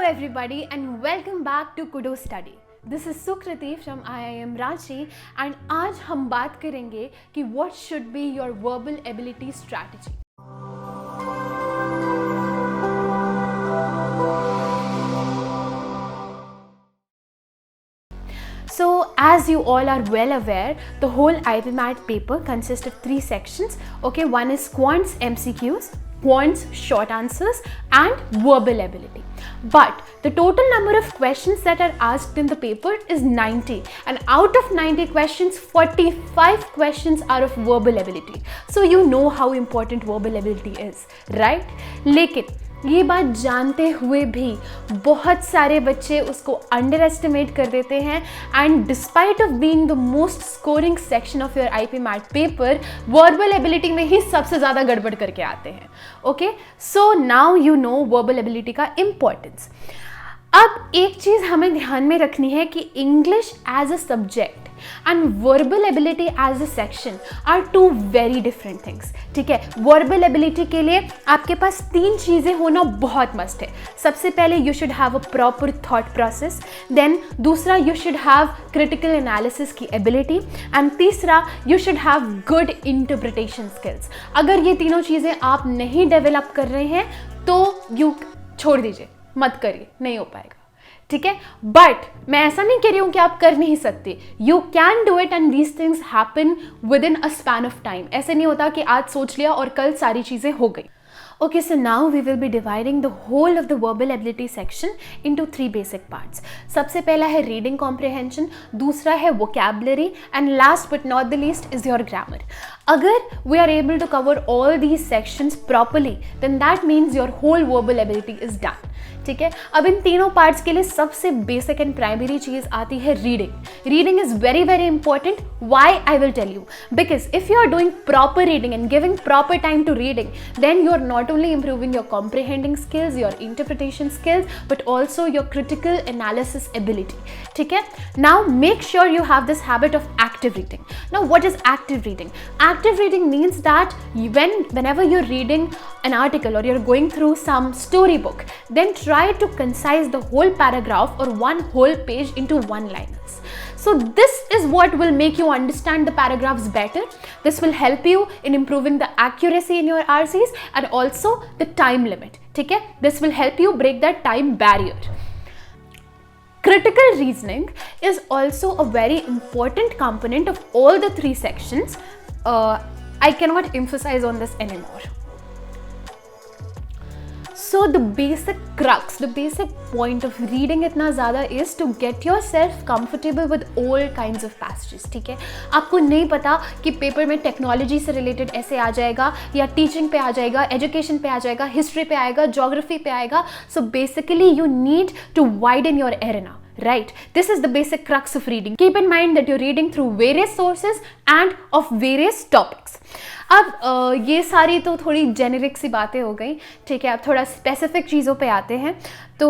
everybody and welcome back to Kudo Study. This is Sukriti from IIM Ranchi and आज हम बात करेंगे कि what should be your verbal ability strategy. So as you all are well aware, the whole IPMAT paper consists of 3 sections. Okay, one is quants MCQs, quants short answers and verbal ability. But the total number of questions that are asked in the paper is 90, and out of 90 questions, 45 questions are of verbal ability. So you know how important verbal ability is, right? लेकिन ये बात जानते हुए भी बहुत सारे बच्चे उसको अंडर एस्टिमेट कर देते हैं and despite of being the most scoring section of your IPMAT पेपर, वर्बल एबिलिटी में ही सबसे ज़्यादा गड़बड़ करके आते हैं. Okay, so now you know verbal ability का इम्पोर्टेंस. अब एक चीज़ हमें ध्यान में रखनी है कि English as a subject and verbal ability as a section are two very different things. ठीक है, वर्बल एबिलिटी के लिए आपके पास 3 चीज़ें होना बहुत मस्ट है. सबसे पहले you should have a proper thought process, then दूसरा you should have critical analysis की एबिलिटी एंड तीसरा you should have good interpretation skills. अगर ये तीनों चीज़ें आप नहीं डेवलप कर रहे हैं तो यू छोड़ दीजिए, मत करिए, नहीं हो पाएगा. ठीक है, बट मैं ऐसा नहीं कह रही हूँ कि आप कर नहीं सकते. You can do it and these things happen with in a span of time. ऐसे नहीं होता कि आज सोच लिया और कल सारी चीज़ें हो गई. Okay, so now we will be dividing the whole of the verbal ability section into 3 basic parts. सबसे पहला है reading comprehension, दूसरा है vocabulary and last but not the least is your grammar. अगर we are able to cover all these sections properly, then that means your whole verbal ability is done. ठीक है, अब इन तीनों पार्ट्स के लिए सबसे बेसिक एंड प्राइमरी चीज़ आती है reading. Reading is very very important. Why? I will tell you. Because if you are doing proper reading and giving proper time to reading, then you are not only improving your comprehending skills, your interpretation skills, but also your critical analysis ability. ठीक है, now make sure you have this habit of active reading. Now what is active reading? Active reading means that whenever you're reading an article or you're going through some storybook, then try to concise the whole paragraph or one whole page into one-liners. So this is what will make you understand the paragraphs better. This will help you in improving the accuracy in your RCs and also the time limit. ठीक है, this will help you break that time barrier. Critical reasoning is also a very important component of all the 3 sections. I cannot emphasize on this anymore. So the basic crux, the basic point of reading इतना ज़्यादा is to get yourself comfortable with all kinds of passages. ठीक है, आपको नहीं पता कि paper में technology से रिलेटेड ऐसे आ जाएगा या टीचिंग पे आ जाएगा, एजुकेशन पे आ जाएगा, हिस्ट्री पे आएगा, ज्योग्राफी पे आएगा. So basically you need to widen your arena. Right, this is the basic crux of reading. Keep in mind that you're reading through various sources and of various topics. अब ये सारी तो थोड़ी generic सी बातें हो गई. ठीक है, अब थोड़ा स्पेसिफिक चीज़ों पे आते हैं. तो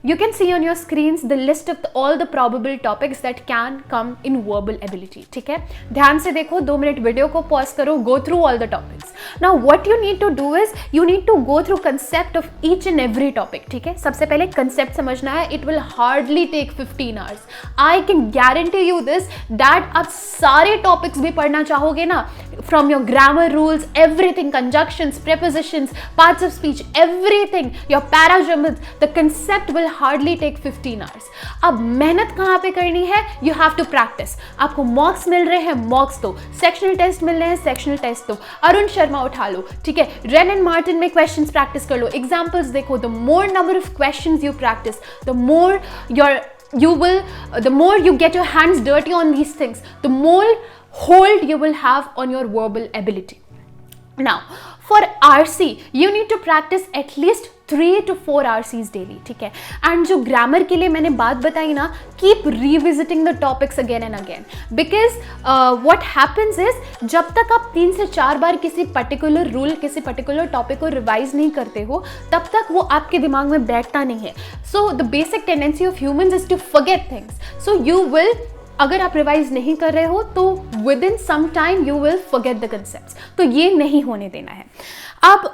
you can see on your screens the list of all the probable topics that can come in verbal ability. ठीक है, ध्यान से देखो, 2 मिनट वीडियो को पॉज करो, go through all the topics. Now what you need to do is you need to go through concept of each and every topic. ठीक है, सबसे पहले कंसेप्ट समझना है. It will hardly take 15 hours. I can guarantee you this that आप सारे topics भी पढ़ना चाहोगे ना, from your grammar rules, everything, conjunctions, prepositions, parts of speech, everything, your paragrammars, the concept will hardly take 15 hours. अब मेहनत कहाँ पे करनी है? You have to practice. आपको मॉक्स मिल रहे हैं, मॉक्स दो. सेक्शनल टेस्ट मिल रहे हैं, सेक्शनल टेस्ट दो. अरुण शर्मा उठा लो. ठीक है, रेन एंड मार्टिन में क्वेश्चंस प्रैक्टिस कर लो, एग्जाम्पल्स देखो. The more number of questions you practice, the more you get your hands dirty on these things, the more hold you will have on your verbal ability. Now for RC you need to practice at least 3 to 4 RCs daily. ठीक है, and जो grammar के लिए मैंने बात बताई ना, keep revisiting the topics again and again. Because what happens is जब तक आप 3 से 4 बार किसी पर्टिकुलर रूल, किसी पर्टिकुलर टॉपिक को रिवाइज नहीं करते हो, तब तक वो आपके दिमाग में बैठता नहीं है. So the basic tendency of humans is to forget things. So you will, अगर आप रिवाइज नहीं कर रहे हो तो within some time you will forget the concepts. तो ये नहीं होने देना है. अब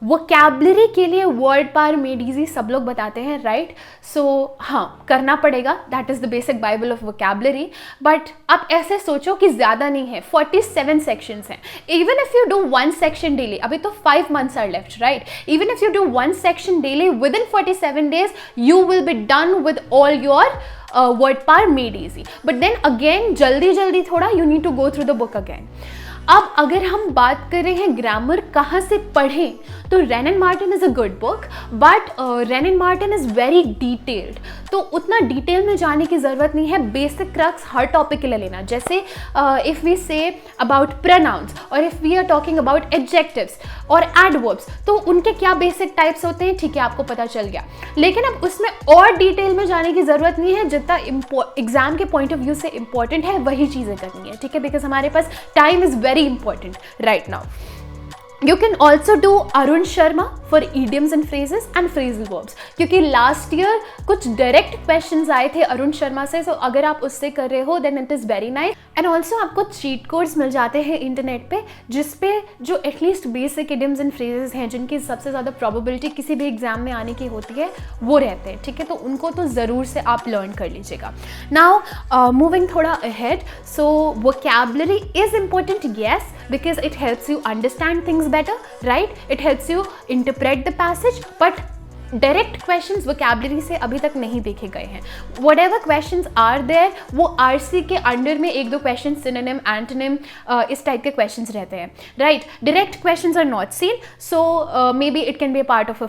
वोकैबलरी के लिए वर्ड पावर मेड इजी सब लोग बताते हैं, राइट? सो हाँ, करना पड़ेगा, that is the basic Bible of vocabulary. But आप ऐसे सोचो कि ज़्यादा नहीं है, 47 सेक्शंस हैं। Even if you do 1 section daily, अभी तो 5 months are left, right? Even if you do 1 section daily within 47 days, you will be done with all your word power made easy. But then again, जल्दी थोड़ा you need to go through the book again. अब अगर हम बात कर रहे हैं grammar कहाँ से पढ़ें, तो rain and Martin is a good book, but rain and Martin is very detailed, तो उतना डिटेल में जाने की ज़रूरत नहीं है। बेसिक क्रक्स हर टॉपिक के लिए लेना, जैसे if we say about pronouns और if we are talking about adjectives और एडवर्ब्स, तो उनके क्या बेसिक टाइप्स होते हैं, ठीक है, आपको पता चल गया। लेकिन अब उसमें और डिटेल में जाने की ज़रूरत नहीं है, जितना एग्जाम के पॉइंट ऑफ व्यू से इंपॉर्टेंट है वही चीज़ें करनी है, ठीक है, बिकॉज हमारे पास time is very important right now. You can also do Arun Sharma for idioms and phrases and phrasal verbs, क्योंकि लास्ट ईयर कुछ डायरेक्ट क्वेश्चंस आए थे अरुण शर्मा से, सो अगर आप उससे कर रहे हो then it is very nice. And also आपको चीट कोड्स मिल जाते हैं इंटरनेट पे, जिसपे जो at least basic idioms and phrases हैं, जिनकी सबसे ज़्यादा प्रोबेबिलिटी किसी भी एग्जाम में आने की होती है, वो रहते हैं, ठीक है, तो उनको तो ज़रूर से आप लर्न कर लीजिएगा। नाउ मूविंग थोड़ा ahead, so vocabulary is important, yes, because it helps you understand things better, right? It helps you interpret the passage, but direct questions vocabulary से अभी तक नहीं देखे गए हैं। Whatever questions are there, वो RC के अंडर में 1-2 क्वेश्चन, सिनोनिम, एंटोनिम, इस टाइप के क्वेश्चंस रहते हैं, right? Direct questions are not seen, so may be it can be a part of a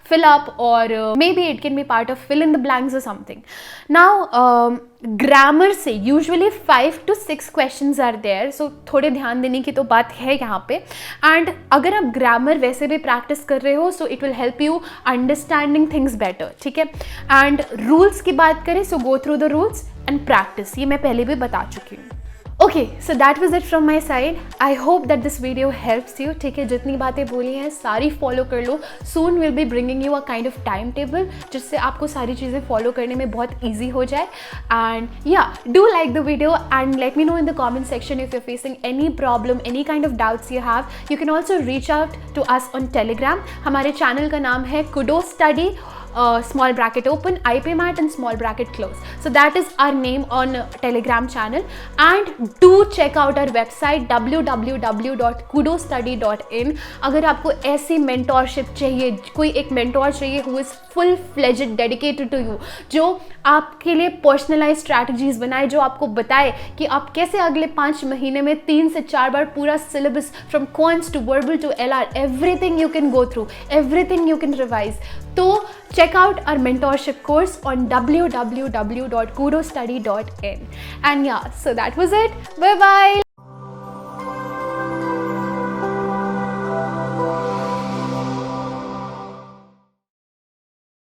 fill up, और may be it can be part of fill in the blanks or something. Now grammar से usually 5 to 6 questions are there, सो थोड़े ध्यान देने की तो बात है यहाँ पे। एंड अगर आप ग्रामर वैसे भी प्रैक्टिस कर रहे हो, so it will help you understanding things better, ठीक है। एंड रूल्स की बात करें, so go through the rules and practice, ये मैं पहले भी बता चुकी हूँ। Okay, so that was it from my side. I hope that this video helps you, ठीक है, जितनी बातें बोली हैं सारी फॉलो कर लो। Soon will be bringing you a kind of time table, जिससे आपको सारी चीज़ें फॉलो करने में बहुत ईजी हो जाए। And yeah, do like the video and let me know in the comment section if you are facing any problem, any kind of doubts you have. You can also reach out to us on Telegram. हमारे channel का नाम है Kudo Study, small bracket open, IPMAT and small bracket close. So that is our name on Telegram channel, and do check out our website www.kudostudy.in. अगर आपको ऐसी mentorship चाहिए, कोई एक mentor चाहिए who is full fledged dedicated to you, जो आपके लिए पर्सनलाइज स्ट्रैटेजीज बनाए, जो आपको बताए कि आप कैसे अगले 5 महीने में 3 से 4 बार पूरा syllabus from quants to verbal to LR, everything you can go through, everything you can revise, तो check out our mentorship course on www.kudostudy.in. And yeah, so that was it. Bye bye.